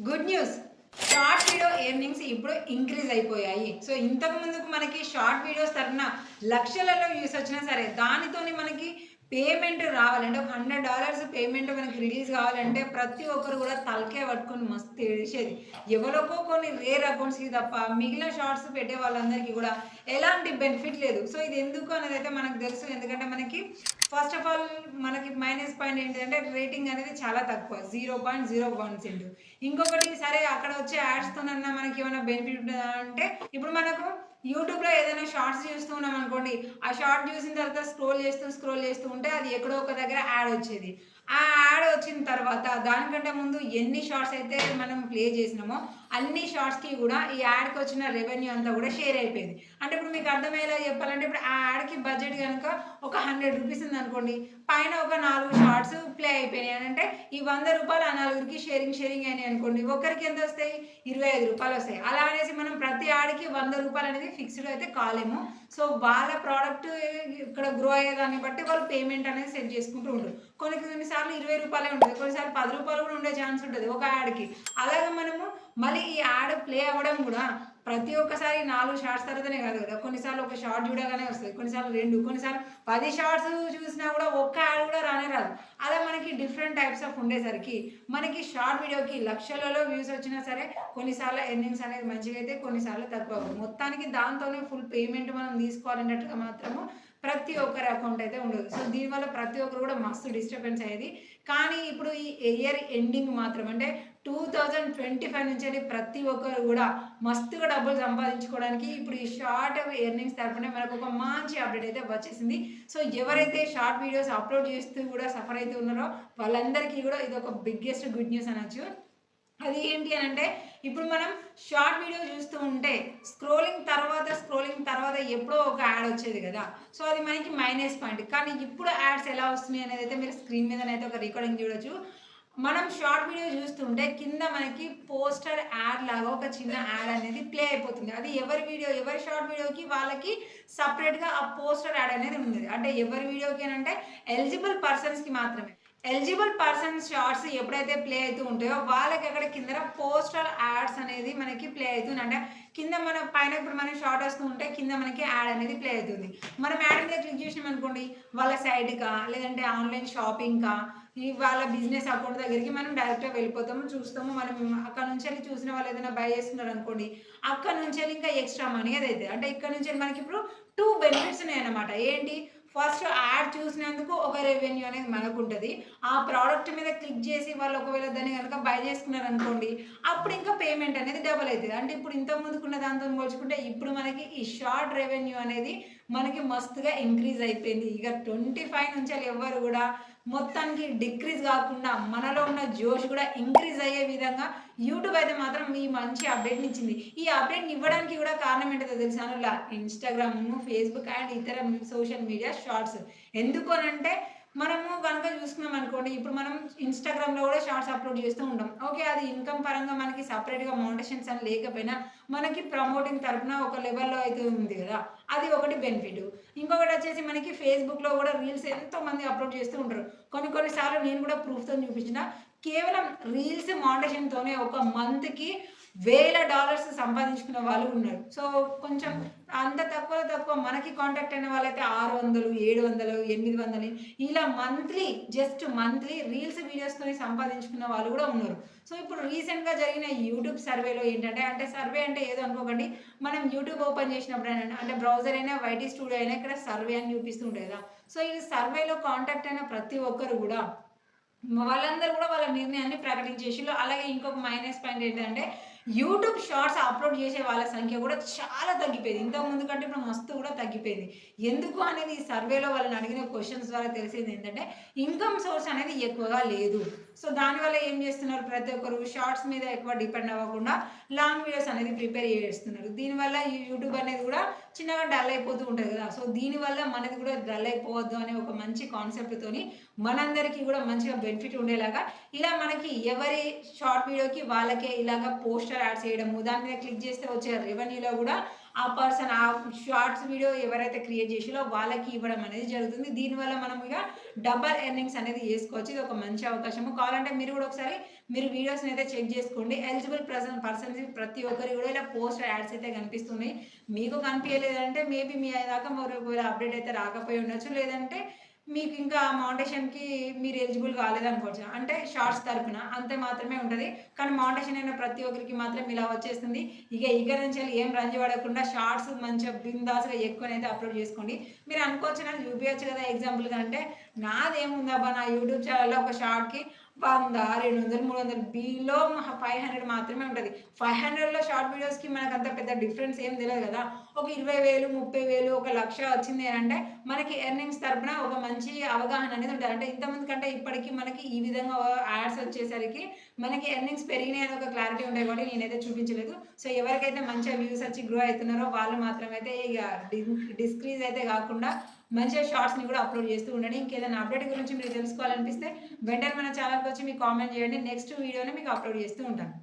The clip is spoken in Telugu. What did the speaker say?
Good news. Short video earnings ఇప్పుడు ఇంక్రీజ్ అయిపోయాయి. సో ఇంతకు ముందుకు మనకి షార్ట్ వీడియోస్ తరపున లక్షలలో వ్యూస్ వచ్చినా సరే దానితోని మనకి పేమెంట్ రావాలంటే ఒక $100 పేమెంట్ మనకి రిలీజ్ కావాలంటే ప్రతి ఒక్కరు కూడా తలకే పట్టుకొని మస్తు ఏడిచేది. ఎవరికో కొన్ని రేర్ అకౌంట్స్కి తప్ప మిగిలిన షార్ట్స్ పెట్టే వాళ్ళందరికీ కూడా ఎలాంటి బెనిఫిట్ లేదు. సో ఇది ఎందుకు అనేది అయితే మనకు తెలుసు. ఎందుకంటే మనకి ఫస్ట్ ఆఫ్ ఆల్ మనకి మైనస్ పాయింట్ ఏంటంటే రేటింగ్ అనేది చాలా తక్కువ, 0.01. ఇంకొకటి సరే అక్కడ వచ్చే యాడ్స్తోనన్నా మనకి ఏమైనా బెనిఫిట్ ఉంటుందా అంటే ఇప్పుడు మనకు యూట్యూబ్లో ఏదైనా షార్ట్స్ చూస్తూ ఉన్నాం అనుకోండి, ఆ షార్ట్ చూసిన తర్వాత స్క్రోల్ చేస్తూ ఉంటే అది ఎక్కడో ఒక దగ్గర యాడ్ వచ్చేది. ఆ యాడ్ వచ్చిన తర్వాత దానికంటే ముందు ఎన్ని షార్ట్స్ అయితే మనం ప్లే చేసినామో అన్ని షార్ట్స్కి కూడా ఈ యాడ్కి వచ్చిన రెవెన్యూ అంతా కూడా షేర్ అయిపోయింది. అంటే ఇప్పుడు మీకు అర్థమయ్యేలా చెప్పాలంటే ఇప్పుడు ఆ యాడ్కి బడ్జెట్ కనుక ఒక ₹100 ఉంది అనుకోండి, పైన ఒక 4 షార్ట్స్ ప్లే అయిపోయినాయి అని అంటే ఈ ₹100 ఆ నలుగురికి షేరింగ్ అయినాయి అనుకోండి, ఒకరికి ఎంత వస్తాయి? ₹25 వస్తాయి. అలా అనేసి మనం ప్రతి యాడ్కి ₹100 అనేది ఫిక్స్డ్ అయితే కాలేము. సో వాళ్ళ ప్రోడక్ట్ ఇక్కడ గ్రో అయ్యేదాన్ని బట్టి వాళ్ళు పేమెంట్ అనేది సెట్ చేసుకుంటూ ఉంటారు. కొన్నిసార్లు ₹20 ఉంటుంది, కొన్నిసార్లు ₹10 కూడా ఉండే ఛాన్స్ ఉంటుంది ఒక యాడ్కి. అలాగే మనము మళ్ళీ ఈ యాడ్ ప్లే అవ్వడం కూడా ప్రతి ఒక్కసారి 4 షార్ట్స్ తర్వాతనే కాదు కదా, కొన్నిసార్లు ఒక షార్ట్ చూడగానే వస్తుంది, కొన్నిసార్లు 2, కొన్నిసార్లు 10 షార్ట్స్ చూసినా కూడా ఒక్క యాడ్ కూడా రానే రాదు. అలా మనకి డిఫరెంట్ టైప్స్ ఆఫ్ ఉండేసరికి మనకి షార్ట్ వీడియోకి లక్షలలో వ్యూస్ వచ్చినా సరే కొన్నిసార్లు ఎర్నింగ్స్ అనేది మంచిగా అయితే కొన్నిసార్లు తక్కువ. మొత్తానికి దాంతోనే ఫుల్ పేమెంట్ మనం తీసుకోవాలన్నట్టుగా మాత్రము ప్రతి ఒక్కరి అకౌంట్ అయితే ఉండదు. సో దీనివల్ల ప్రతి ఒక్కరు కూడా మస్తు డిస్టర్బెన్స్ అయ్యేది. కానీ ఇప్పుడు ఈ ఇయర్ ఎండింగ్ మాత్రం అంటే 2025 నుంచి ప్రతి ఒక్కరు కూడా మస్తుగా డబ్బులు సంపాదించుకోవడానికి ఇప్పుడు ఈ షార్ట్ ఎర్నింగ్స్ తరపున మనకు ఒక మంచి అప్డేట్ అయితే వచ్చేసింది. సో ఎవరైతే షార్ట్ వీడియోస్ అప్లోడ్ చేస్తూ కూడా సఫర్ అయితే ఉన్నారో వాళ్ళందరికీ కూడా ఇది ఒక బిగ్గెస్ట్ గుడ్ న్యూస్ అనొచ్చు. అది ఏంటి అని అంటే ఇప్పుడు మనం షార్ట్ వీడియో చూస్తూ ఉంటే స్క్రోలింగ్ తర్వాత ఎప్పుడో ఒక యాడ్ వచ్చేది కదా. సో అది మనకి మైనస్ పాయింట్. కానీ ఇప్పుడు యాడ్స్ ఎలా వస్తున్నాయి అనేది అయితే మీరు స్క్రీన్ మీదనైతే ఒక రికార్డింగ్ చూడొచ్చు. మనం షార్ట్ వీడియో చూస్తుంటే కింద మనకి పోస్టర్ యాడ్ లాగా ఒక చిన్న యాడ్ అనేది ప్లే అయిపోతుంది. అది ఎవరి షార్ట్ వీడియోకి వాళ్ళకి సపరేట్గా ఆ పోస్టర్ యాడ్ అనేది ఉంది. అంటే ఎవరి వీడియోకి అంటే ఎలిజిబుల్ పర్సన్స్కి మాత్రమే. ఎలిజిబుల్ పర్సన్స్ షార్ట్స్ ఎప్పుడైతే ప్లే అవుతూ ఉంటాయో వాళ్ళకి అక్కడ కింద పోస్టల్ యాడ్స్ అనేది మనకి ప్లే అవుతుంది. అంటే కింద మన పైన ఇప్పుడు మనం షార్ట్ వస్తూ ఉంటే కింద మనకి యాడ్ అనేది ప్లే అవుతుంది. మనం యాడ్ మీద క్లిక్ చేసినాం అనుకోండి, వాళ్ళ సైట్కా లేదంటే ఆన్లైన్ షాపింగ్కా వాళ్ళ బిజినెస్ అకౌంట్ దగ్గరికి మనం డైరెక్ట్గా వెళ్ళిపోతాము, చూస్తాము. మనం అక్కడ నుంచి వెళ్ళి చూసిన వాళ్ళు ఏదైనా బై చేసుకున్నారు అనుకోండి, అక్కడ నుంచి వెళ్ళి ఇంకా ఎక్స్ట్రా మనీ అదైతే అంటే ఇక్కడ నుంచి మనకి ఇప్పుడు 2 బెనిఫిట్స్ ఉన్నాయి అన్నమాట. ఏంటి? ఫస్ట్ యాడ్ చూసినందుకు ఒక రెవెన్యూ అనేది మనకు ఉంటుంది. ఆ ప్రోడక్ట్ మీద క్లిక్ చేసి వాళ్ళు ఒకవేళ దాన్ని కనుక బై చేసుకున్నారు అనుకోండి, అప్పుడు ఇంకా పేమెంట్ అనేది డబల్ అవుతుంది. అంటే ఇప్పుడు ఇంతకు ముందుకున్న దాంతో పోల్చుకుంటే ఇప్పుడు మనకి ఈ షార్ట్ రెవెన్యూ అనేది మనకి మస్తుగా ఇంక్రీజ్ అయిపోయింది. ఇక 25 నుంచి ఎవరు కూడా మొత్తానికి డిక్రీజ్ కాకుండా మనలో ఉన్న జోష్ కూడా ఇంక్రీజ్ అయ్యే విధంగా యూట్యూబ్ అయితే మాత్రం ఈ మంచి అప్డేట్ని ఇచ్చింది. ఈ అప్డేట్ని ఇవ్వడానికి కూడా కారణం ఏంటో తెలుసాను, ఇన్స్టాగ్రామ్, ఫేస్బుక్ అండ్ ఇతర సోషల్ మీడియా షార్ట్స్. ఎందుకు అనంటే మనము కనుక చూసుకున్నాం అనుకోండి, ఇప్పుడు మనం ఇన్స్టాగ్రామ్లో కూడా షార్ట్స్ అప్లోడ్ చేస్తూ ఉంటాం. ఓకే, అది ఇన్కమ్ పరంగా మనకి సపరేట్గా మౌంటేషన్స్ అని లేకపోయినా మనకి ప్రమోటింగ్ తరపున ఒక లెవెల్లో అయితే ఉంది కదా, అది ఒకటి బెనిఫిట్. ఇంకొకటి వచ్చేసి మనకి ఫేస్బుక్లో కూడా రీల్స్ ఎంతోమంది అప్లోడ్ చేస్తూ ఉంటారు. కొన్నిసార్లు నేను కూడా ప్రూఫ్తో చూపించిన, కేవలం రీల్స్ మౌంటేషన్తోనే ఒక మంత్కి $1000 సంపాదించుకున్న వాళ్ళు ఉన్నారు. సో కొంచెం అంత తక్కువ మనకి కాంటాక్ట్ అయిన వాళ్ళైతే 600, 700, 800 ఇలా మంత్లీ రీల్స్ వీడియోస్తో సంపాదించుకున్న వాళ్ళు కూడా ఉన్నారు. సో ఇప్పుడు రీసెంట్గా జరిగిన యూట్యూబ్ సర్వేలో ఏంటంటే, సర్వే అంటే ఏదో అనుకోకండి, మనం యూట్యూబ్ ఓపెన్ చేసినప్పుడు అంటే బ్రౌజర్ అయినా వైటీ స్టూడియో అయినా ఇక్కడ సర్వే అని చూపిస్తూ ఉంటుంది కదా. సో ఈ సర్వేలో కాంటాక్ట్ అయిన ప్రతి ఒక్కరు కూడా వాళ్ళందరూ కూడా వాళ్ళ నిర్ణయాన్ని ప్రకటించేసిళ్ళు. అలాగే ఇంకొక మైనస్ పాయింట్ ఏంటంటే యూట్యూబ్ షార్ట్స్ అప్లోడ్ చేసే వాళ్ళ సంఖ్య కూడా చాలా తగ్గిపోయింది. ఇంతకు ముందు కంటే ఇప్పుడు మస్తు కూడా తగ్గిపోయింది. ఎందుకు అనేది ఈ సర్వేలో వాళ్ళని అడిగిన క్వశ్చన్స్ ద్వారా తెలిసింది ఏంటంటే ఇన్కమ్ సోర్స్ అనేది ఎక్కువగా లేదు. సో దానివల్ల ఏం చేస్తున్నారు, ప్రతి ఒక్కరు షార్ట్స్ మీద ఎక్కువ డిపెండ్ అవ్వకుండా లాంగ్ వీడియోస్ అనేది ప్రిపేర్ చేస్తున్నారు. దీనివల్ల ఈ యూట్యూబ్ అనేది కూడా చిన్నగా డల్ అయిపోతూ ఉంటుంది కదా. సో దీనివల్ల మనది కూడా డల్ అయిపోవద్దు అనే ఒక మంచి కాన్సెప్ట్తోని మనందరికీ కూడా మంచిగా బెనిఫిట్ ఉండేలాగా ఇలా మనకి ఎవరి షార్ట్ వీడియోకి వాళ్ళకే ఇలాగా పోస్టర్ యాడ్ చేయడము, దాని మీద క్లిక్ చేస్తే వచ్చే రెవెన్యూలో కూడా ఆ పర్సన్ ఆ షార్ట్స్ వీడియో ఎవరైతే క్రియేట్ చేసిలో వాళ్ళకి ఇవ్వడం అనేది జరుగుతుంది. దీనివల్ల మనం ఇక డబల్ ఎర్నింగ్స్ అనేది చేసుకోవచ్చు. ఇది ఒక మంచి అవకాశము. కావాలంటే మీరు కూడా ఒకసారి మీరు వీడియోస్ని అయితే చెక్ చేసుకోండి. ఎలిజిబుల్ పర్సన్స్ ప్రతి ఒక్కరికి కూడా ఇలా పోస్ట్ యాడ్స్ అయితే కనిపిస్తున్నాయి. మీకు కనిపించలేదంటే మేబీ మీ దాకా ఒకవేళ అప్డేట్ అయితే రాకపోయి ఉండొచ్చు, లేదంటే మీకు ఇంకా మౌంటేషన్కి మీరు ఎలిజిబుల్ కాలేదనుకోవచ్చు. అంటే షార్ట్స్ తరపున అంతే మాత్రమే ఉంటుంది. కానీ మౌంటేషన్ అయిన ప్రతి ఒక్కరికి మాత్రం ఇలా వచ్చేస్తుంది. ఇక నుంచి ఏం రంజి పడకుండా షార్ట్స్ మంచిగా బిందాస్గా ఎక్కువనైతే అప్లోడ్ చేసుకోండి. మీరు అనుకోవచ్చు నాకు చూపించచ్చు కదా ఎగ్జాంపుల్గా అంటే, నాదేముందబ్బా నా యూట్యూబ్ ఛానల్లో ఒక షార్ట్కి 100, 200, 300 బిలో 500 మాత్రమే ఉంటుంది. 500లో షార్ట్ వీడియోస్కి మనకు అంత పెద్ద డిఫరెన్స్ ఏం తెలియదు కదా. ఒక 20,000, 30,000, 1,00,000 వచ్చింది అంటే మనకి ఎర్నింగ్స్ తరపున ఒక మంచి అవగాహన అనేది ఉంటుంది. అంటే ఇంతమంది కంటే ఇప్పటికీ మనకి ఈ విధంగా యాడ్స్ వచ్చేసరికి మనకి ఎర్నింగ్స్ పెరిగినాయి అని ఒక క్లారిటీ ఉంటాయి కాబట్టి నేనైతే చూపించలేదు. సో ఎవరికైతే మంచిగా వ్యూస్ వచ్చి గ్రో అవుతున్నారో వాళ్ళు మాత్రమైతే ఇక డిస్క్రీజ్ అయితే కాకుండా మంచిగా షార్ట్స్ని కూడా అప్లోడ్ చేస్తూ ఉండండి. ఇంకేదైనా అప్డేట్ గురించి మీరు తెలుసుకోవాలనిపిస్తే వెంటనే మన ఛానల్కి వచ్చి మీకు కామెంట్ చేయండి. నెక్స్ట్ వీడియోని మీకు అప్లోడ్ చేస్తూ ఉంటాను.